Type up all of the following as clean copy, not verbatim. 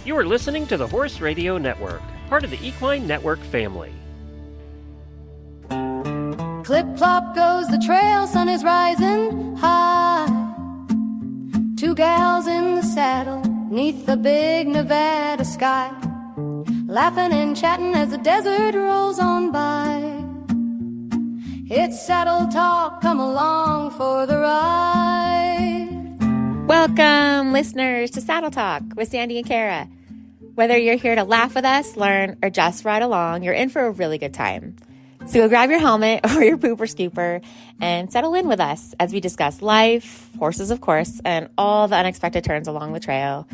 You are listening to the Horse Radio Network, part of the Equine Network family. Clip-clop goes the trail, sun is rising high. Two gals in the saddle, 'neath the big Nevada sky, laughing and chatting as the desert rolls on by. It's Saddle Talk, come along for the ride. Welcome, listeners, to Saddle Talk with Sandy and Kara. Whether you're here to laugh with us, learn, or just ride along, you're in for a really good time. So go grab your helmet or your pooper scooper and settle in with us as we discuss life, horses, of course, and all the unexpected turns along the trail.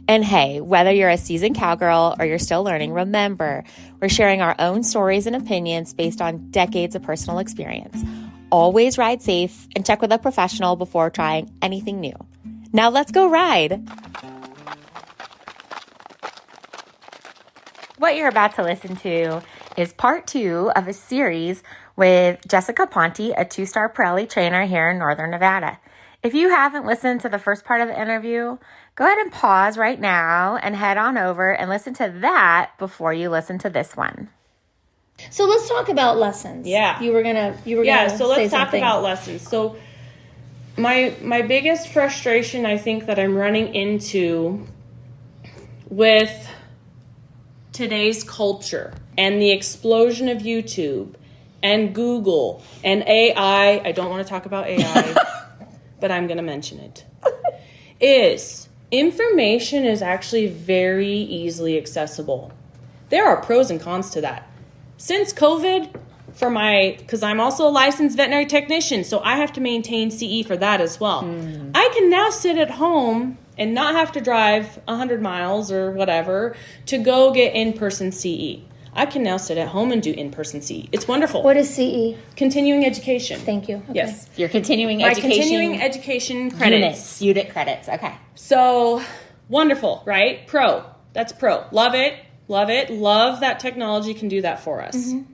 And hey, whether you're a seasoned cowgirl or you're still learning, remember, we're sharing our own stories and opinions based on decades of personal experience. Always ride safe and check with a professional before trying anything new. Now let's go ride. What you're about to listen to is part 2 of a series with Jessica Ponte, a 2-star Parelli trainer here in Northern Nevada. If you haven't listened to the first part of the interview, go ahead and pause right now and head on over and listen to that before you listen to this one. So let's talk about lessons. Yeah. You were gonna so let's say talk something. about lessons. So my biggest frustration, I think, that I'm running into with today's culture and the explosion of YouTube and Google and AI, I don't want to talk about AI, but I'm going to mention it, is information is actually very easily accessible. There are pros and cons to that. Since COVID, because I'm also a licensed veterinary technician, so I have to maintain CE for that as well. I can now sit at home and not have to drive 100 miles or whatever to go get in-person CE. I can now sit at home and do in-person CE. It's wonderful. What is CE? Continuing education. Thank you. Okay. Yes. Your continuing My education. continuing education credits. Unit credits. Okay. So, wonderful, right? Pro. That's pro. Love it. Love it. Love that technology can do that for us. Mm-hmm.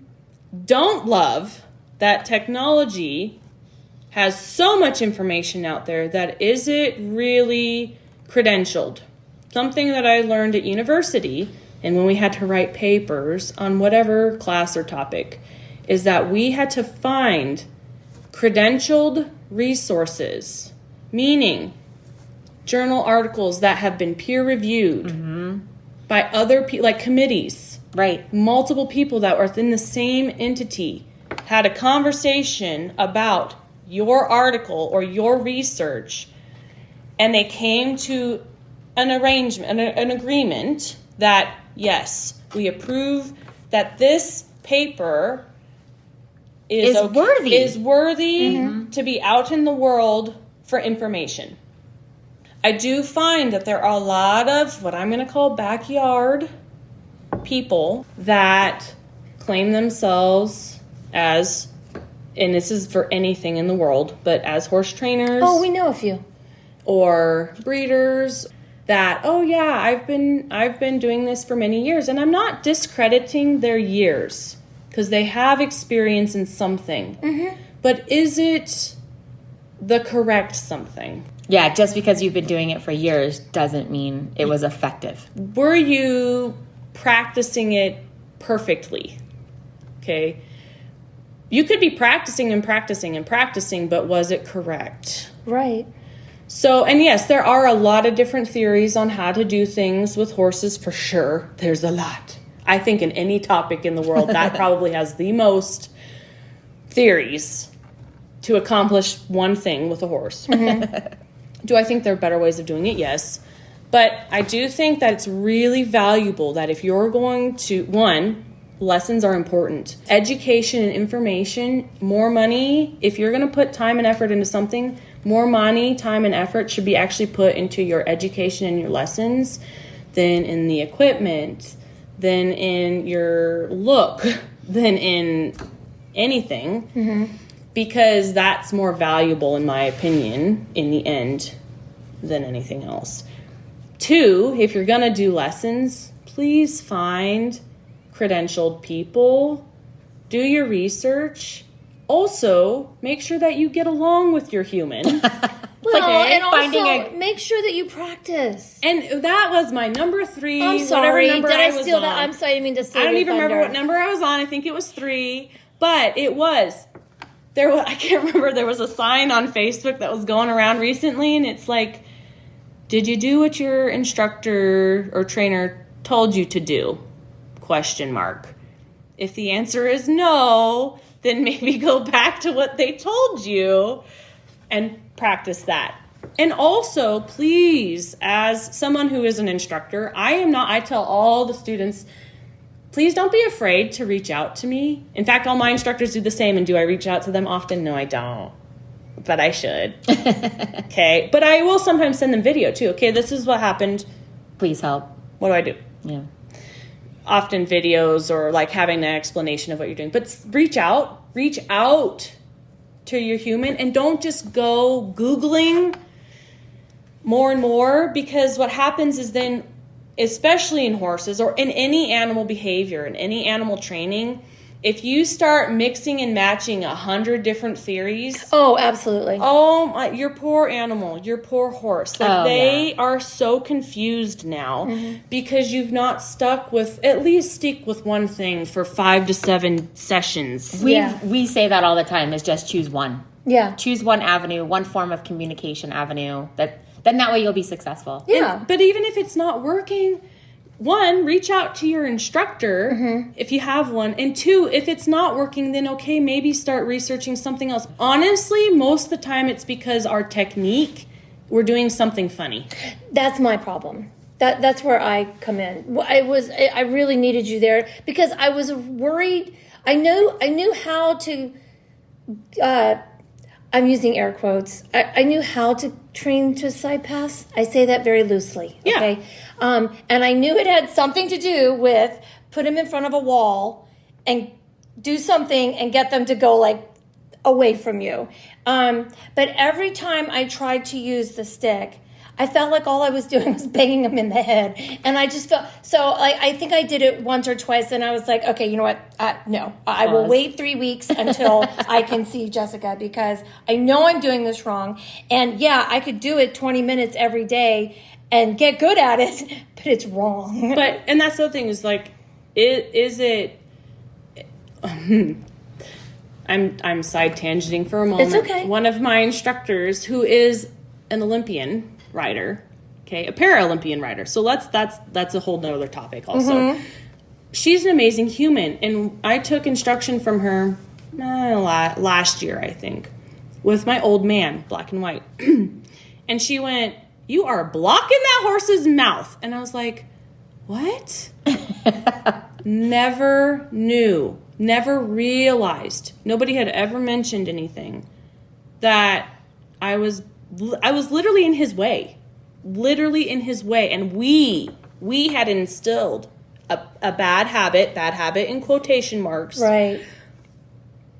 Don't love that technology has so much information out there that is it really credentialed. Something that I learned at university and when we had to write papers on whatever class or topic is that we had to find credentialed resources, meaning journal articles that have been peer reviewed by other people, like committees. Right. Multiple people that are within the same entity had a conversation about your article or your research, and they came to an arrangement, an agreement that, yes, we approve that this paper is worthy to be out in the world for information. I do find that there are a lot of what I'm going to call backyard people that claim themselves as, and this is for anything in the world, but as horse trainers. Oh, we know a few. Or breeders that, oh yeah, I've been doing this for many years, and I'm not discrediting their years because they have experience in something. Mm-hmm. But is it the correct something? Yeah, just because you've been doing it for years doesn't mean it was effective. Were you practicing it perfectly? Okay. You could be practicing and practicing and practicing, but was it correct? Right. So, and yes, there are a lot of different theories on how to do things with horses, for sure. There's a lot. I think in any topic in the world, that probably has the most theories to accomplish one thing with a horse. Mm-hmm. Do I think there are better ways of doing it? Yes. But I do think that it's really valuable that if you're going to, one, lessons are important. Education and information, more money. If you're going to put time and effort into something, more money, time, and effort should be actually put into your education and your lessons than in the equipment, than in your look, than in anything. Mm-hmm. Because that's more valuable, in my opinion, in the end, than anything else. 2, if you're going to do lessons, please find credentialed people. Do your research. Also, make sure that you get along with your human. Well, Well, and finding also make sure that you practice. And that was my number 3. I'm sorry. Whatever number Did I was steal on. that? I'm sorry. I didn't mean to steal I don't your even remember thunder. what number I was on. I think it was 3. But it was. I can't remember. There was a sign on Facebook that was going around recently, and it's like, did you do what your instructor or trainer told you to do? ? If the answer is no, then maybe go back to what they told you and practice that. And also, please, as someone who is an instructor, I tell all the students, please don't be afraid to reach out to me. In fact, all my instructors do the same. And do I reach out to them often? No, I don't. But I should. Okay. But I will sometimes send them video too. Okay, this is what happened. Please help. What do I do? Yeah. Often videos or like having an explanation of what you're doing. But reach out to your human, and don't just go Googling more and more, because what happens is then, especially in horses or in any animal behavior, in any animal training, if you start mixing and matching 100 different theories, Oh, absolutely. oh my, your poor animal, your poor horse, like they are so confused now because you've not stuck with, at least stick with one thing for 5 to 7 sessions. We say that all the time, is just choose one. Yeah. Choose one avenue, one form of communication avenue. Then that way you'll be successful. Yeah. But even if it's not working, 1, reach out to your instructor if you have one. And 2, if it's not working, then okay, maybe start researching something else. Honestly, most of the time it's because our technique, we're doing something funny. That's my problem. That's where I come in. I really needed you there because I was worried. I knew how to, I'm using air quotes. I knew how to train to side pass. I say that very loosely. Yeah. Okay. And I knew it had something to do with put them in front of a wall and do something and get them to go like away from you. But every time I tried to use the stick, I felt like all I was doing was banging them in the head. And I just felt, so I think I did it once or twice, and I was like, okay, you know what? No, I will wait 3 weeks until I can see Jessica, because I know I'm doing this wrong. And yeah, I could do it 20 minutes every day and get good at it, but it's wrong. But, and that's the other thing is like, I'm side tangenting for a moment. It's okay. One of my instructors, who is an Olympian rider, okay, a Paralympian rider. So that's a whole nother topic also. She's an amazing human, and I took instruction from her last year, I think, with my old man, black and white. And she went, "You are blocking that horse's mouth." And I was like, what? Never knew, never realized, nobody had ever mentioned anything, that I was literally in his way. And we had instilled a bad habit in quotation marks. Right.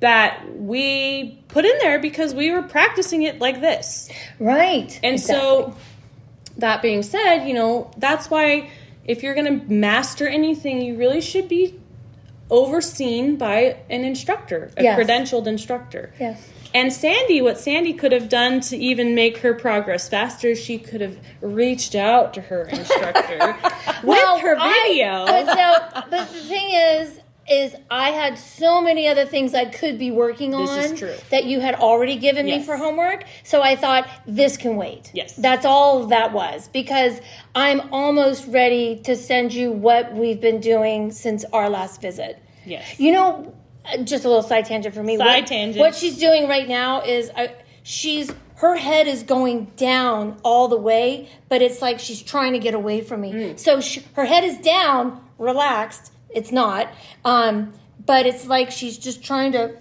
That we put in there because we were practicing it like this. Right. And so, that being said, that's why if you're going to master anything, you really should be overseen by an instructor, a credentialed instructor. Yes. And what Sandy could have done to even make her progress faster, she could have reached out to her instructor with her video. But the thing is I had so many other things I could be working on This is true. that you had already given me Yes. for homework. So I thought, this can wait. Yes. That's all that was, because I'm almost ready to send you what we've been doing since our last visit. Yes. Just a little side tangent for me. Tangent. What she's doing right now is her head is going down all the way, but it's like she's trying to get away from me. So her head is down, relaxed. It's not, but it's like she's just trying to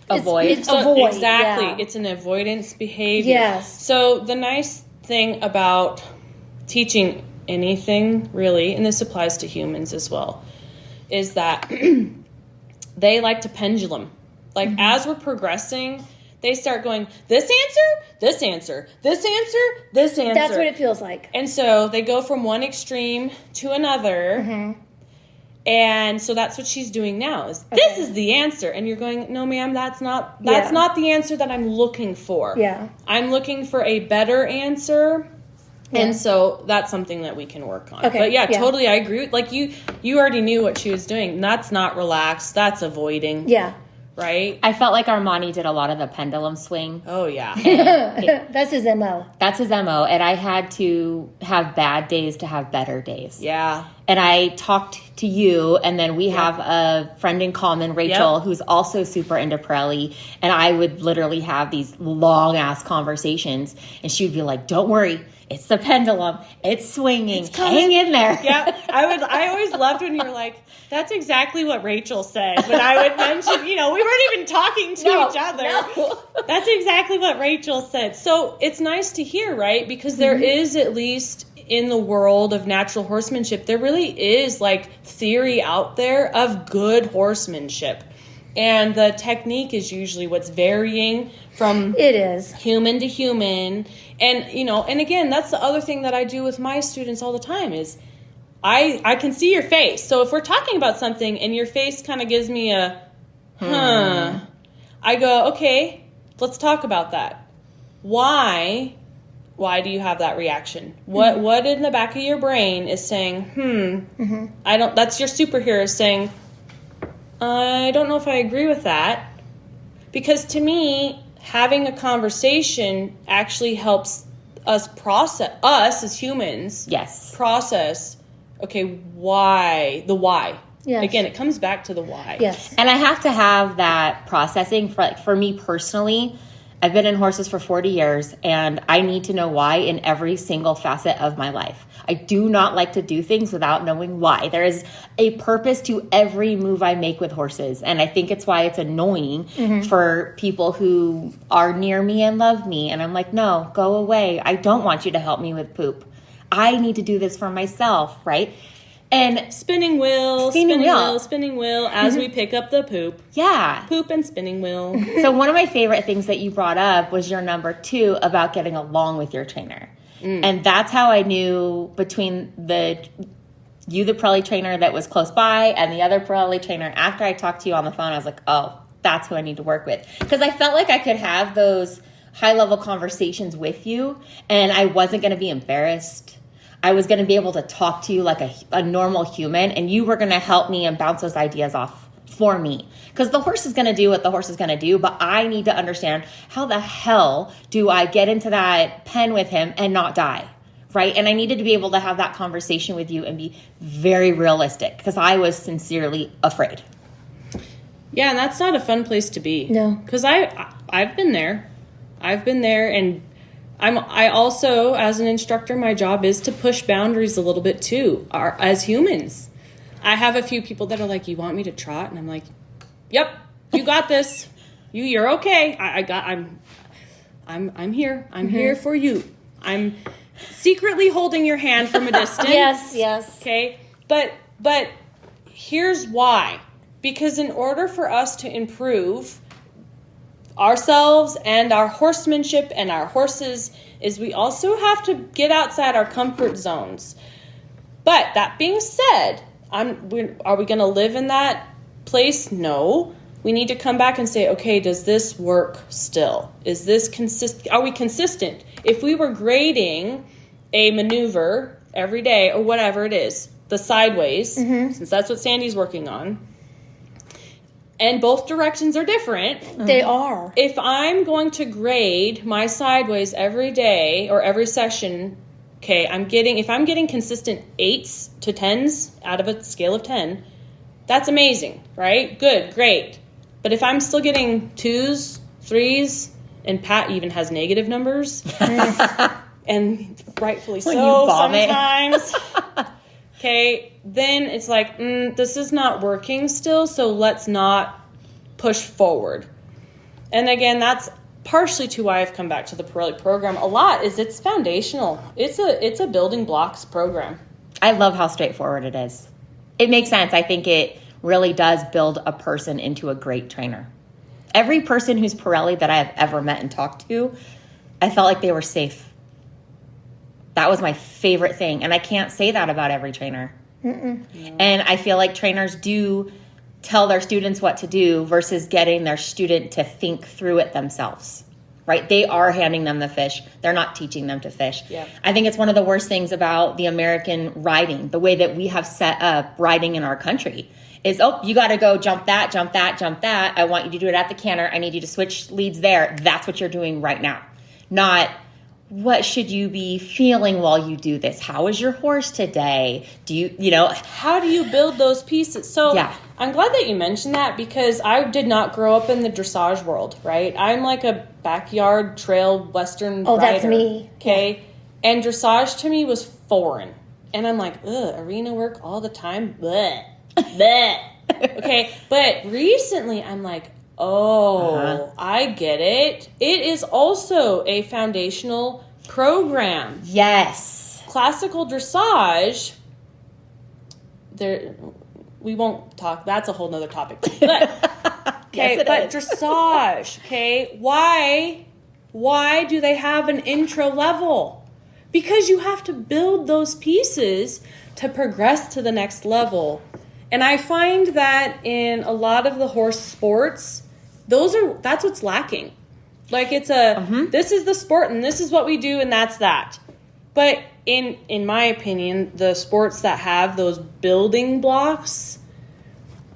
Avoid. It's avoid. Exactly. Yeah. It's an avoidance behavior. Yes. So the nice thing about teaching anything, really, and this applies to humans as well, is that they like to pendulum. Like, as we're progressing, they start going, this answer, this answer, this answer, this answer. That's what it feels like. And so they go from one extreme to another. And so that's what she's doing now. This is the answer. And you're going, no, ma'am, that's not the answer that I'm looking for. Yeah. I'm looking for a better answer. Yeah. And so that's something that we can work on. Okay. But totally, I agree. Like you already knew what she was doing. That's not relaxed. That's avoiding. Yeah. Right? I felt like Armani did a lot of the pendulum swing. Oh, yeah. That's his MO. That's his MO. And I had to have bad days to have better days. Yeah. And I talked to you, and then we have a friend in common, Rachel, who's also super into Parelli. And I would literally have these long-ass conversations. And she would be like, don't worry. It's the pendulum. It's swinging. Hang in there. Yeah. I always loved when you were like, that's exactly what Rachel said. When I would mention, we weren't even talking to each other. No. That's exactly what Rachel said. So it's nice to hear, right? Because there is, at least in the world of natural horsemanship, there really is like theory out there of good horsemanship. And the technique is usually what's varying from human to human. And, and again, that's the other thing that I do with my students all the time is I can see your face. So if we're talking about something and your face kind of gives me a, I go, okay, let's talk about that. Why do you have that reaction? What in the back of your brain is saying, that's your superhero saying, I don't know if I agree with that. Because to me, having a conversation actually helps us as humans, process, okay, why. Yes. Again, it comes back to the why. Yes. And I have to have that processing for me personally. I've been in horses for 40 years, and I need to know why in every single facet of my life. I do not like to do things without knowing why. There is a purpose to every move I make with horses, and I think it's why it's annoying for people who are near me and love me. And I'm like, no, go away. I don't want you to help me with poop. I need to do this for myself, right? And spinning wheel as we pick up the poop. Yeah. Poop and spinning wheel. So one of my favorite things that you brought up was your number 2 about getting along with your trainer. And that's how I knew between the Pirelli trainer that was close by and the other Pirelli trainer, after I talked to you on the phone, I was like, oh, that's who I need to work with. Because I felt like I could have those high-level conversations with you, and I wasn't going to be embarrassed. I was going to be able to talk to you like a normal human, and you were going to help me and bounce those ideas off for me. Because the horse is going to do what the horse is going to do, but I need to understand how the hell do I get into that pen with him and not die, right? And I needed to be able to have that conversation with you and be very realistic because I was sincerely afraid. Yeah, and that's not a fun place to be. No. Because I've been there. And I also, as an instructor, my job is to push boundaries a little bit too, as humans. I have a few people that are like, you want me to trot? And I'm like, yep, you got this. You're okay. I'm here. I'm here for you. I'm secretly holding your hand from a distance. Yes. Okay. But here's why. Because in order for us to improve ourselves and our horsemanship and our horses is we also have to get outside our comfort zones. But that being said, are we going to live in that place? No. We need to come back and say, okay, does this work still? Is this consistent? Are we consistent? If we were grading a maneuver every day or whatever it is, the sideways, since that's what Sandy's working on, and both directions are different. They are. If I'm going to grade my sideways every day or every session, okay, if I'm getting consistent 8s to 10s out of a scale of 10, that's amazing, right? Good, great. But if I'm still getting 2s, 3s, and Pat even has negative numbers, and rightfully so sometimes, okay, then it's like, this is not working still, so let's not push forward. And again, that's partially to why I've come back to the Parelli program a lot, is it's foundational. It's a building blocks program. I love how straightforward it is. It makes sense. I think it really does build a person into a great trainer. Every person who's Parelli that I have ever met and talked to, I felt like they were safe. That was my favorite thing. And I can't say that about every trainer. And I feel like trainers do tell their students what to do versus getting their student to think through it themselves, right? They are handing them the fish. They're not teaching them to fish. Yeah. I think it's one of the worst things about the American riding, the way that we have set up riding in our country is, oh, you got to go jump that, jump that, jump that. I want you to do it at the canter. I need you to switch leads there. That's what you're doing right now. Not, what should you be feeling while you do this? How is your horse today? Do you know? How do you build those pieces? So Yeah. I'm glad that you mentioned that because I did not grow up in the dressage world, right? I'm like a backyard trail Western rider. That's me. Okay. And dressage to me was foreign. And I'm like, ugh, arena work all the time? Bleh. Bleh. Okay. But recently I'm like, oh, I get it. It is also a foundational program. Yes. Classical dressage, we won't talk. That's a whole nother topic. But, okay, Yes, it is. dressage, okay, why do they have an intro level? Because you have to build those pieces to progress to the next level. And I find that in a lot of the horse sports, that's what's lacking. Like it's this is the sport and this is what we do and that's that. But in my opinion, the sports that have those building blocks,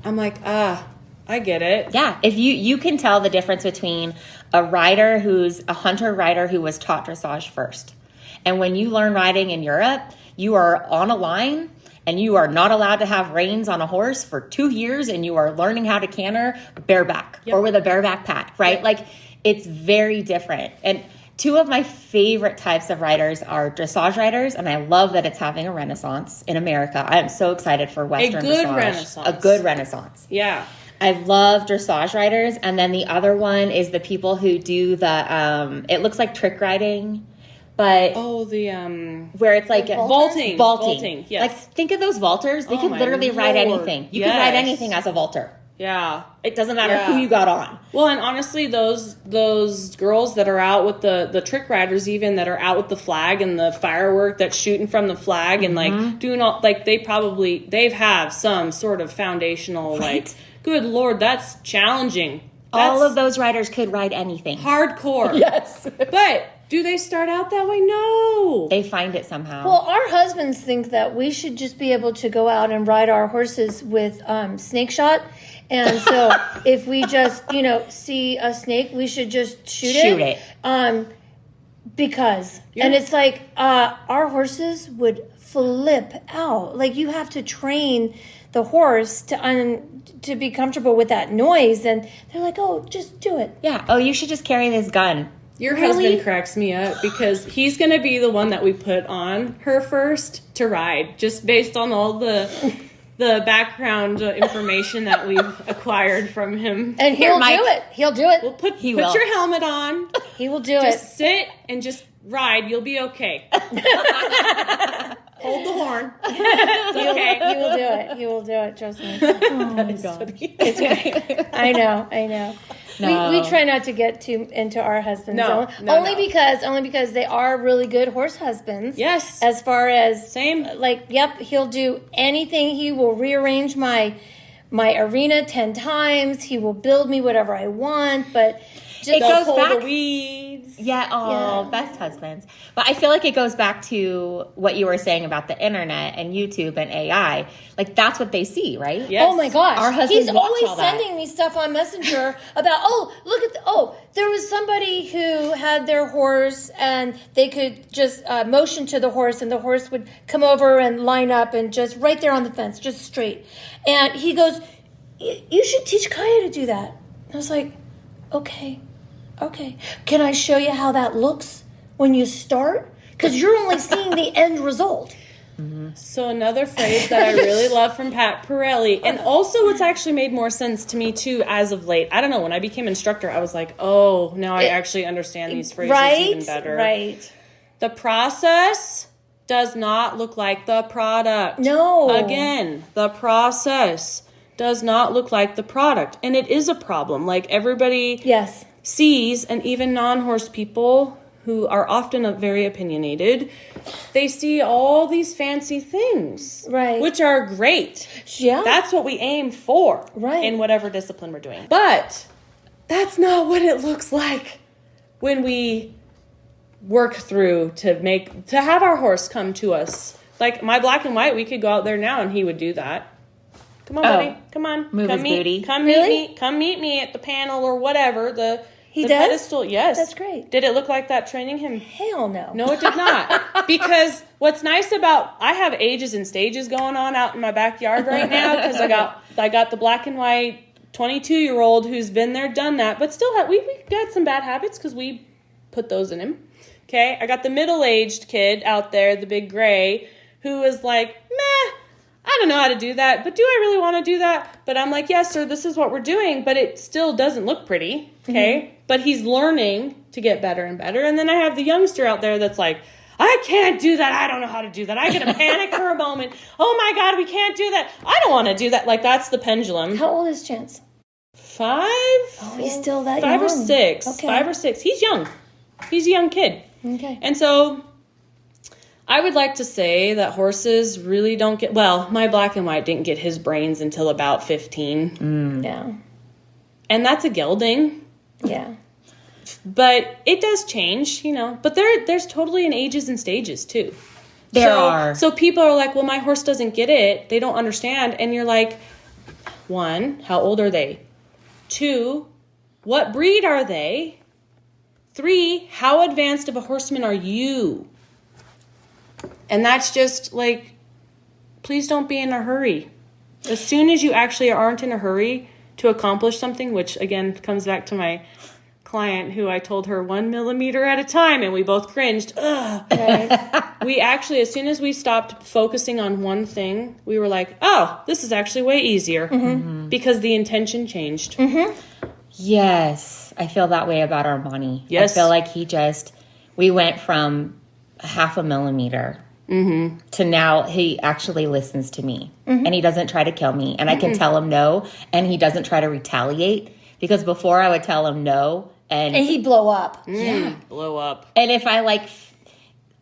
I'm like, I get it. Yeah, if you can tell the difference between a rider who's a hunter rider who was taught dressage first. And when you learn riding in Europe, you are on a line and you are not allowed to have reins on a horse for 2 years and you are learning how to canter bareback or with a bareback pack, right? Yep. Like it's very different. And two of my favorite types of riders are dressage riders, and I love that it's having a renaissance in America. I am so excited for Western good dressage. renaissance. A good renaissance. Yeah. I love dressage riders, and then the other one is the people who do the, it looks like trick riding, but where it's like vaulting. Vaulting, Yes. Like think of those vaulters. They could my literally ride Lord. anything. You could ride Yes. anything as a vaulter. Yeah. It doesn't matter Yeah. who you got on. Well, and honestly, those girls that are out with the trick riders, even that are out with the flag and the firework that's shooting from the flag and like doing all, like they've have some sort of foundational like, good Lord, that's challenging. All That's of those riders could ride anything. hardcore. Yes. But do they start out that way? No. They find it somehow. Well, our husbands think that we should just be able to go out and ride our horses with snake shot. And so if we just, see a snake, we should just shoot it. Because, and it's like, our horses would flip out. Like you have to train the horse to be comfortable with that noise. And they're like, oh, just do it. Yeah. Oh, you should just carry this gun. Your Really? husband cracks me up because he's going to be the one that we put on her first to ride, just based on all the background information that we've acquired from him. And he'll do it. He'll do it. We'll put He will. your helmet on, He will do it. just sit and just ride. You'll be okay. Hold the horn. It's okay. He will do it. He will do it. Trust me. God. I know. No. We try not to get too into our husbands. No, only no. because they are really good horse husbands. Yes. As far as Same. like, yep, he'll do anything. He will rearrange my arena 10 times. He will build me whatever I want, but It They'll goes pull back. the weeds. Yeah, best husbands. But I feel like it goes back to what you were saying about the internet and YouTube and AI. Like that's what they see, right? Yes. Oh my gosh. Our husbands He's watch always all that. sending me stuff on Messenger about, there was somebody who had their horse and they could just motion to the horse and the horse would come over and line up and just right there on the fence, just straight. And he goes, you should teach Kaya to do that. I was like, okay. Can I show you how that looks when you start? Because you're only seeing the end result. So another phrase that I really love from Pat Parelli, and also what's actually made more sense to me too as of late. I don't know, when I became instructor, I was like, oh, now I actually understand these phrases even better. Right. The process does not look like the product. No. Again, the process does not look like the product. And it is a problem. Like everybody Yes. sees, and even non-horse people who are often very opinionated, they see all these fancy things, right, which are great. Yeah. That's what we aim for, right, in whatever discipline we're doing. But that's not what it looks like when we work through to have our horse come to us. Like my black and white, we could go out there now and he would do that. Come on, buddy. Come on. Move his booty. Come meet me. Come meet me at the panel or whatever. The does? pedestal. Yes. That's great. Did it look like that training him? Hell no. No, it did not. Because what's nice about, I have ages and stages going on out in my backyard right now because I got the black and white 22-year-old who's been there, done that, but still we got some bad habits because we put those in him. Okay. I got the middle-aged kid out there, the big gray, who is like, meh, I don't know how to do that, but do I really want to do that? But I'm like, yes, sir, this is what we're doing, but it still doesn't look pretty, okay? Mm-hmm. But he's learning to get better and better. And then I have the youngster out there that's like, I can't do that. I don't know how to do that. I'm going to panic for a moment. Oh, my God, we can't do that. I don't want to do that. Like, that's the pendulum. How old is Chance? 5? Oh, he's still that young. 5 or 6. Okay. 5 or 6. He's young. He's a young kid. Okay. And so I would like to say that horses really don't get, well, my black and white didn't get his brains until about 15. Yeah. And that's a gelding. Yeah. But it does change, but there's totally an ages and stages too. There are. So people are like, well, my horse doesn't get it. They don't understand. And you're like, 1, how old are they? 2, what breed are they? 3, how advanced of a horseman are you? And that's just like, please don't be in a hurry. As soon as you actually aren't in a hurry to accomplish something, which again comes back to my client who I told her 1 millimeter at a time and we both cringed. Ugh. Right. We actually, as soon as we stopped focusing on one thing, we were like, oh, this is actually way easier because the intention changed. Mm-hmm. Yes. I feel that way about Armani. Yes. I feel like we went from 0.5 millimeter to now he actually listens to me and he doesn't try to kill me and I can tell him no and he doesn't try to retaliate because before I would tell him no and he'd blow up. Yeah. Blow up. And if I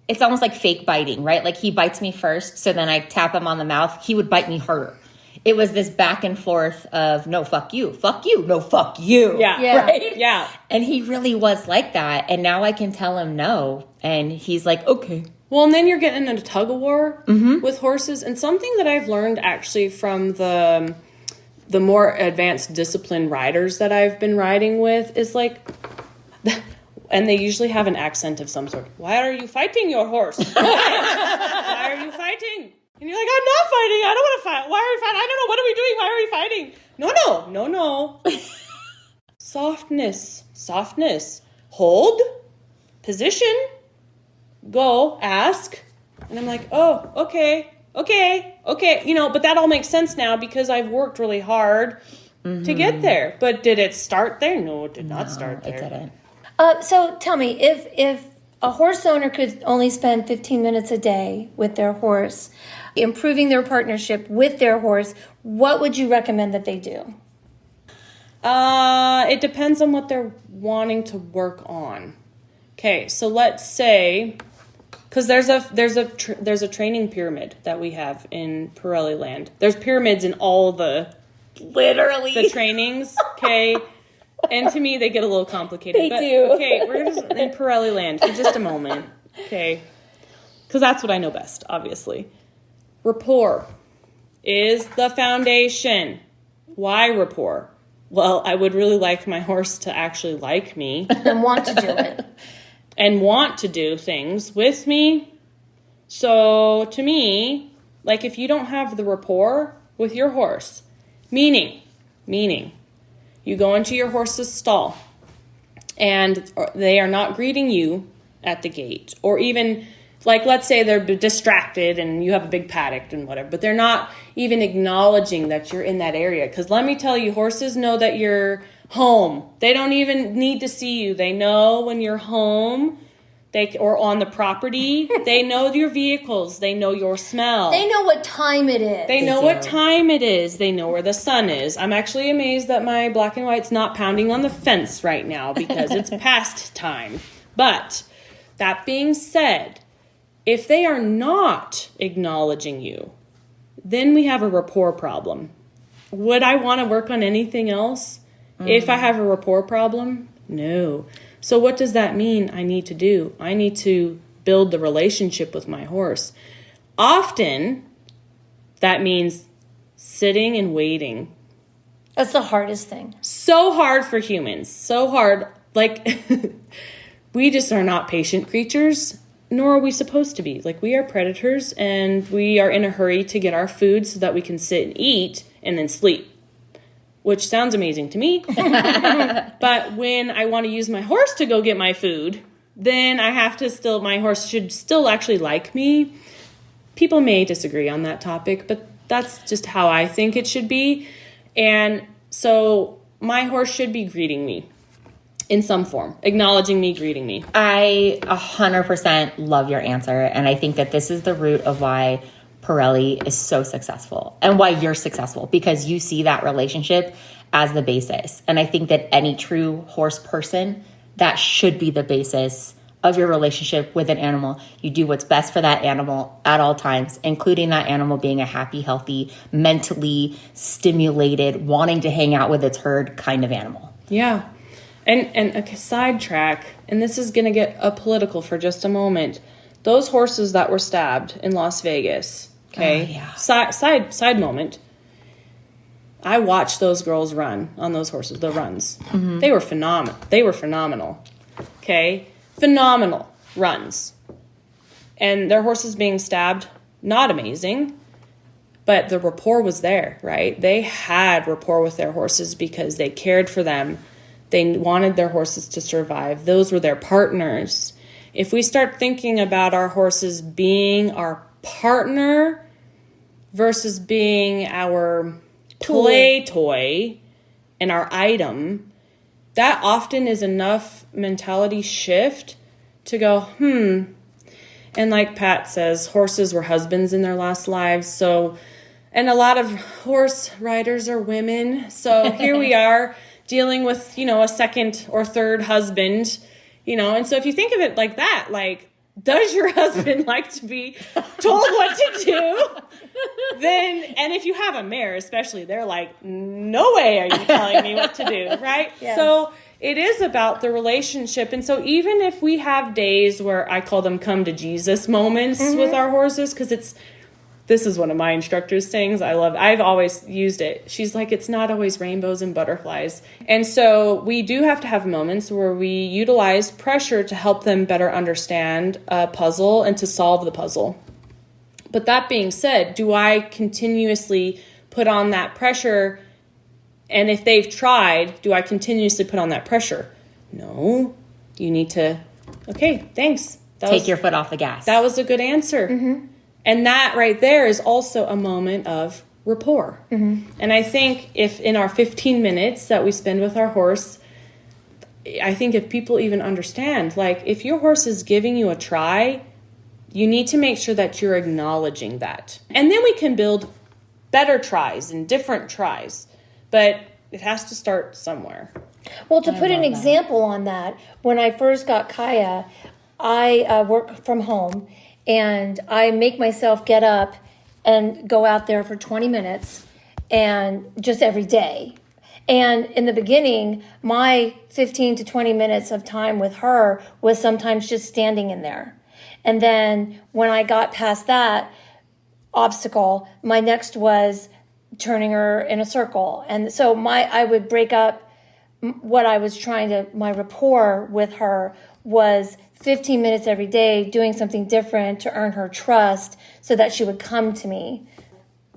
it's almost like fake biting, right? Like he bites me first, so then I tap him on the mouth, he would bite me harder. It was this back and forth of no, fuck you, no, fuck you. Yeah. Right? Yeah. And he really was like that. And now I can tell him no. And he's like, okay. Well, and then you're getting into tug of war with horses. And something that I've learned actually from the more advanced disciplined riders that I've been riding with is like, and they usually have an accent of some sort. Why are you fighting your horse? Why are you fighting? And you're like, I'm not fighting. I don't want to fight. Why are we fighting? I don't know. What are we doing? Why are we fighting? No. Softness. Hold. Position. Go. Ask. And I'm like, oh, okay. But that all makes sense now because I've worked really hard to get there. But did it start there? No, it did not start there. It didn't. So tell me, if a horse owner could only spend 15 minutes a day with their horse, improving their partnership with their horse, what would you recommend that they do? It depends on what they're wanting to work on. Okay, so let's say, because there's a training pyramid that we have in Parelli land. There's pyramids in all the trainings. Okay. And to me, they get a little complicated. They do. Okay, we're just in Parelli land for just a moment. Okay. Because that's what I know best, obviously. Rapport is the foundation. Why rapport? Well, I would really like my horse to actually like me. And want to do it. And want to do things with me. So, to me, like if you don't have the rapport with your horse, meaning, you go into your horse's stall and they are not greeting you at the gate. Or even, like, let's say they're distracted and you have a big paddock and whatever, but they're not even acknowledging that you're in that area. Because let me tell you, horses know that you're home. They don't even need to see you. They know when you're home. Or on the property. They know your vehicles. They know your smell. They know what time it is. They know what time it is. They know where the sun is. I'm actually amazed that my black and white's not pounding on the fence right now because it's past time. But That being said, if they are not acknowledging you, then we have a rapport problem. Would I want to work on anything else if I have a rapport problem? No. So what does that mean I need to do? I need to build the relationship with my horse. Often, that means sitting and waiting. That's the hardest thing. So hard for humans. So hard. Like, we just are not patient creatures, nor are we supposed to be. Like, we are predators, and we are in a hurry to get our food so that we can sit and eat and then sleep, which sounds amazing to me. But when I want to use my horse to go get my food, then I have to my horse should still actually like me. People may disagree on that topic, but that's just how I think it should be. And so my horse should be greeting me in some form, acknowledging me, greeting me. I 100% love your answer. And I think that this is the root of why Parelli is so successful and why you're successful, because you see that relationship as the basis. And I think that any true horse person, that should be the basis of your relationship with an animal. You do what's best for that animal at all times, including that animal being a happy, healthy, mentally stimulated, wanting to hang out with its herd kind of animal. Yeah. And a sidetrack, and this is going to get political for just a moment. Those horses that were stabbed in Las Vegas, okay? Yeah. Side moment. I watched those girls run on those horses, the runs. Mm-hmm. They were phenomenal. Okay? Phenomenal runs. And their horses being stabbed, not amazing. But the rapport was there, right? They had rapport with their horses because they cared for them. They wanted their horses to survive. Those were their partners. If we start thinking about our horses being our partner versus being our play toy and our item, that often is enough mentality shift to go, And like Pat says, horses were husbands in their last lives. So, and a lot of horse riders are women. So here we are dealing with, a second or third husband, And so if you think of it like that, like, does your husband like to be told what to do? Then, and if you have a mare especially, they're like, no way are you telling me what to do, right? Yes. So it is about the relationship. And so even if we have days where I call them come to Jesus moments with our horses, because this is one of my instructor's sayings I've always used it. She's like, it's not always rainbows and butterflies. And so we do have to have moments where we utilize pressure to help them better understand a puzzle and to solve the puzzle. But that being said, do I continuously put on that pressure? And if they've tried, do I continuously put on that pressure? No. You need to, okay, thanks. Take your foot off the gas. That was a good answer. Mm-hmm. And that right there is also a moment of rapport. Mm-hmm. And I think if in our 15 minutes that we spend with our horse, I think if people even understand, like if your horse is giving you a try, you need to make sure that you're acknowledging that. And then we can build better tries and different tries. But it has to start somewhere. Well, to put an example on that, when I first got Kaya, I work from home. And I make myself get up and go out there for 20 minutes and just every day. And in the beginning, my 15 to 20 minutes of time with her was sometimes just standing in there. And then when I got past that obstacle, my next was turning her in a circle. And so I would break up what I was my rapport with her was 15 minutes every day doing something different to earn her trust so that she would come to me.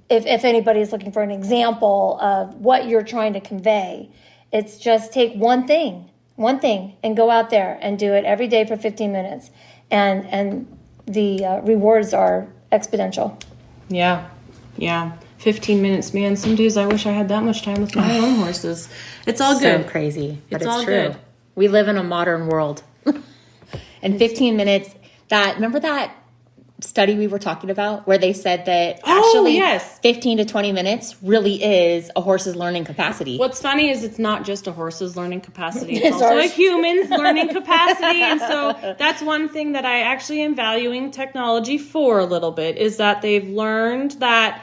If anybody's looking for an example of what you're trying to convey, it's just take one thing and go out there and do it every day for 15 minutes. And the rewards are exponential. Yeah. 15 minutes, man. Some days I wish I had that much time with my own horses. It's all good. So crazy, but it's all true. Good. We live in a modern world. And 15 minutes, remember that study we were talking about where they said that Oh, actually yes. 15 to 20 minutes really is a horse's learning capacity. What's funny is it's not just a horse's learning capacity. It's It's also a ours. human's learning capacity. And so that's one thing that I actually am valuing technology for a little bit, is that they've learned that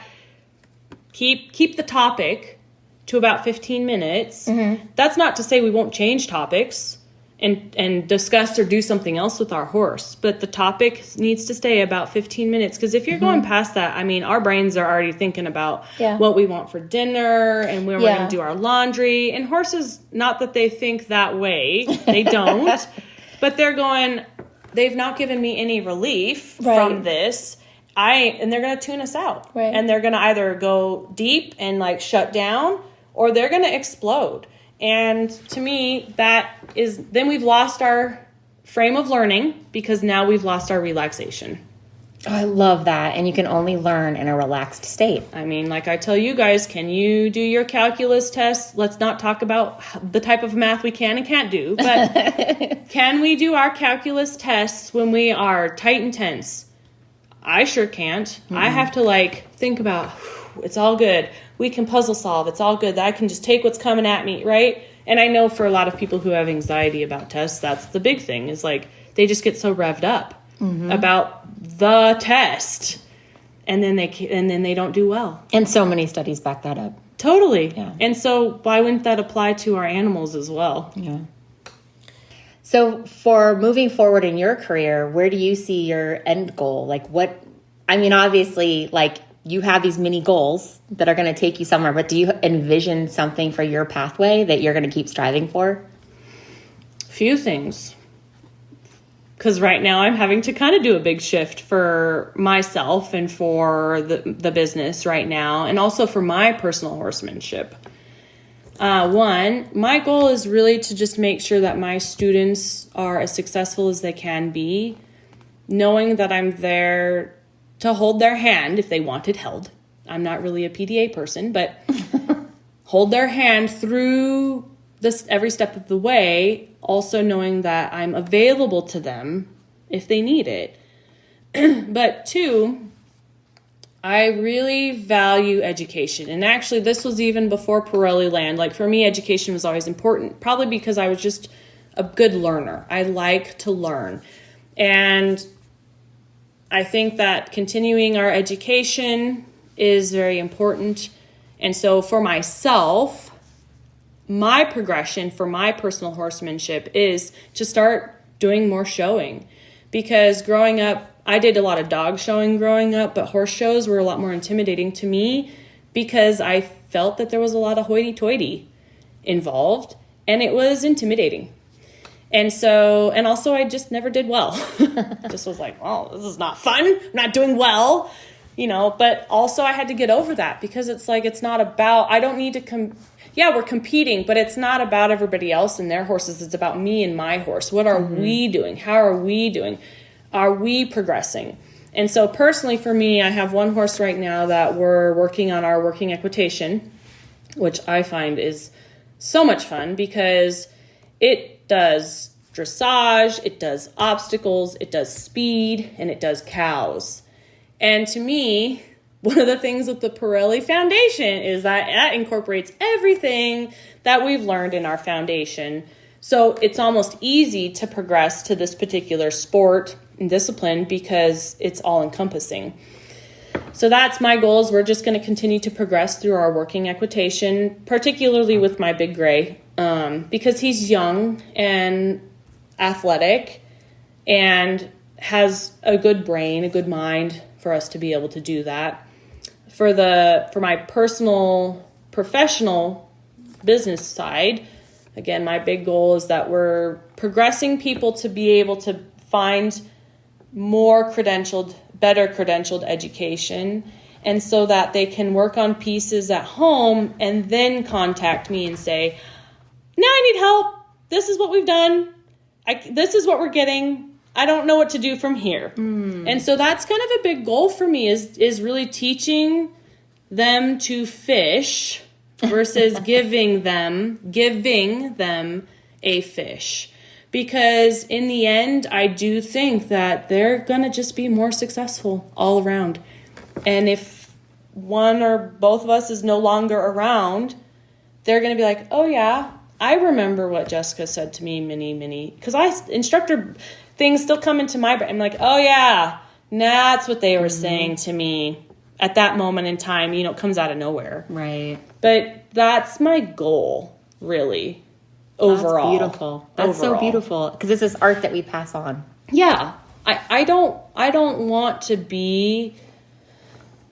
keep the topic to about 15 minutes. That's not to say we won't change topics and discuss or do something else with our horse, but the topic needs to stay about 15 minutes, because if you're going past that, I mean, our brains are already thinking about what we want for dinner and when we're going to do our laundry. And horses, not that they think that way, they don't, but they're going, they've not given me any relief from this. And they're going to tune us out. Right. And they're going to either go deep and like shut down, or they're going to explode. And to me, then we've lost our frame of learning, because now we've lost our relaxation. Oh, I love that. And you can only learn in a relaxed state. I mean, like I tell you guys, can you do your calculus test? Let's not talk about the type of math we can and can't do, but can we do our calculus tests when we are tight and tense? I sure can't. I have to like think about, it's all good. We can puzzle solve. It's all good. I can just take what's coming at me, right? And I know for a lot of people who have anxiety about tests, that's the big thing, is like they just get so revved up about the test, and then they don't do well. And so many studies back that up. Totally. Yeah. And so why wouldn't that apply to our animals as well? Yeah. So for moving forward in your career, where do you see your end goal? Like obviously, like you have these mini goals that are going to take you somewhere, but do you envision something for your pathway that you're going to keep striving for? Few things. Because right now I'm having to kind of do a big shift for myself and for the business right now, and also for my personal horsemanship. One, my goal is really to just make sure that my students are as successful as they can be, knowing that I'm there to hold their hand if they want it held. I'm not really a PDA person, but hold their hand through this every step of the way, also knowing that I'm available to them if they need it. But two, I really value education. And actually, this was even before Parelli land. Like for me, education was always important, probably because I was just a good learner. I like to learn. And I think that continuing our education is very important. And so for myself, my progression for my personal horsemanship is to start doing more showing. Because growing up, I did a lot of dog showing growing up, but horse shows were a lot more intimidating to me because I felt that there was a lot of hoity-toity involved, and it was intimidating. And also I just never did well. Just was like, oh, this is not fun. I'm not doing well, but also I had to get over that, because it's like, it's not about, I don't need to we're competing, but it's not about everybody else and their horses. It's about me and my horse. What are we doing? How are we doing? Are we progressing? And so personally for me, I have one horse right now that we're working on our working equitation, which I find is so much fun because it does dressage, it does obstacles, it does speed, and it does cows. And to me, one of the things with the Parelli Foundation is that incorporates everything that we've learned in our foundation. So it's almost easy to progress to this particular sport and discipline because it's all encompassing. So that's my goals. We're just going to continue to progress through our working equitation, particularly with my big gray, because he's young and athletic and has a good brain, a good mind for us to be able to do that. For my personal, professional business side, again, my big goal is that we're progressing people to be able to find better credentialed education, and so that they can work on pieces at home and then contact me and say, now I need help. This is what we've done. This is what we're getting. I don't know what to do from here. And so that's kind of a big goal for me is really teaching them to fish versus giving them a fish. because in the end, I do think that they're going to just be more successful all around. And if one or both of us is no longer around, they're going to be like, oh yeah, I remember what Jessica said to me because instructor things still come into my brain. I'm like, oh yeah, that's what they were saying to me at that moment in time. You know, it comes out of nowhere. Right. But that's my goal, really, overall. That's beautiful. That's so beautiful, because it's this art that we pass on. Yeah. I don't want to be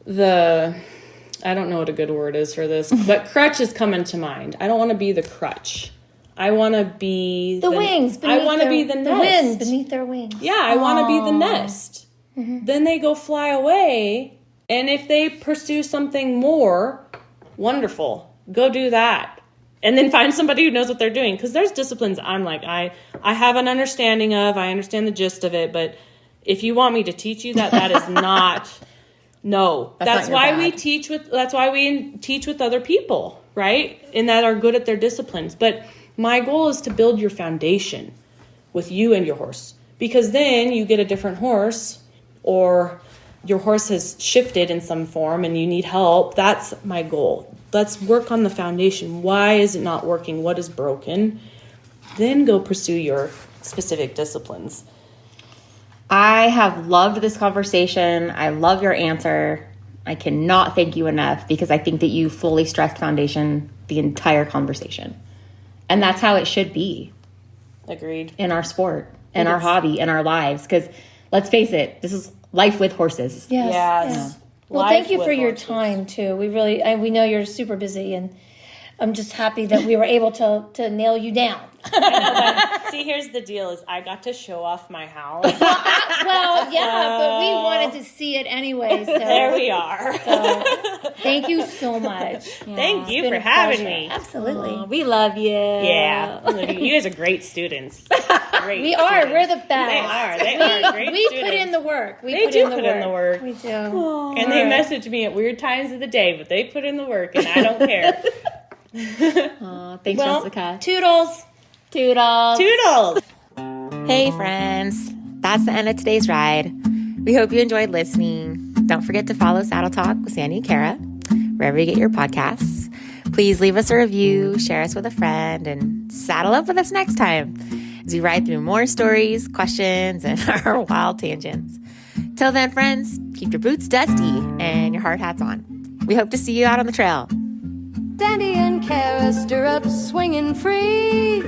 I don't know what a good word is for this, but crutch is coming to mind. I don't want to be the crutch. I want to be the wings. I want to be the nest. The wind beneath their wings. Yeah, I want to be the nest. Mm-hmm. Then they go fly away, and if they pursue something more, wonderful. Go do that. And then find somebody who knows what they're doing. Because there's disciplines I'm like, I have an understanding of, I understand the gist of it, but if you want me to teach you that is not... No, that's why we teach with other people, right? And that are good at their disciplines. But my goal is to build your foundation with you and your horse, because then you get a different horse, or your horse has shifted in some form and you need help. That's my goal. Let's work on the foundation. Why is it not working? What is broken? Then go pursue your specific disciplines. I have loved this conversation. I love your answer. I cannot thank you enough, because I think that you fully stressed foundation the entire conversation. And that's how it should be. Agreed. In our sport, in our hobby, in our lives. Because let's face it, this is life with horses. Yes. Yeah. Well, thank you for your time, too. We know you're super busy, and I'm just happy that we were able to nail you down. See, here's the deal: is I got to show off my house. Well, yeah, but we wanted to see it anyway. So there we are. So, thank you so much. Thank you for having me. Absolutely. We love you. Yeah, you guys are great students. Great. We are. Students. We're the best. They are great We students. put in the work. They do put in the work. We do. And they message me at weird times of the day, but they put in the work, and I don't care. Thanks, Jessica. Toodles. Toodles. Toodles. Hey, friends. That's the end of today's ride. We hope you enjoyed listening. Don't forget to follow Saddle Talk with Sandy and Kara wherever you get your podcasts. Please leave us a review, share us with a friend, and saddle up with us next time as we ride through more stories, questions, and our wild tangents. Till then, friends, keep your boots dusty and your hard hats on. We hope to see you out on the trail. Sandy and Kara, stirrups swinging free,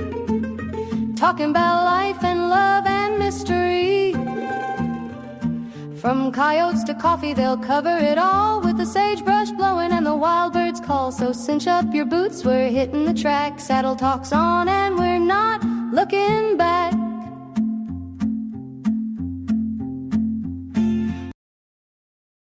talking about life and love and mystery. From coyotes to coffee, they'll cover it all, with the sagebrush blowing and the wild birds call. So cinch up your boots, we're hitting the track. Saddle Talk's on and we're not looking back.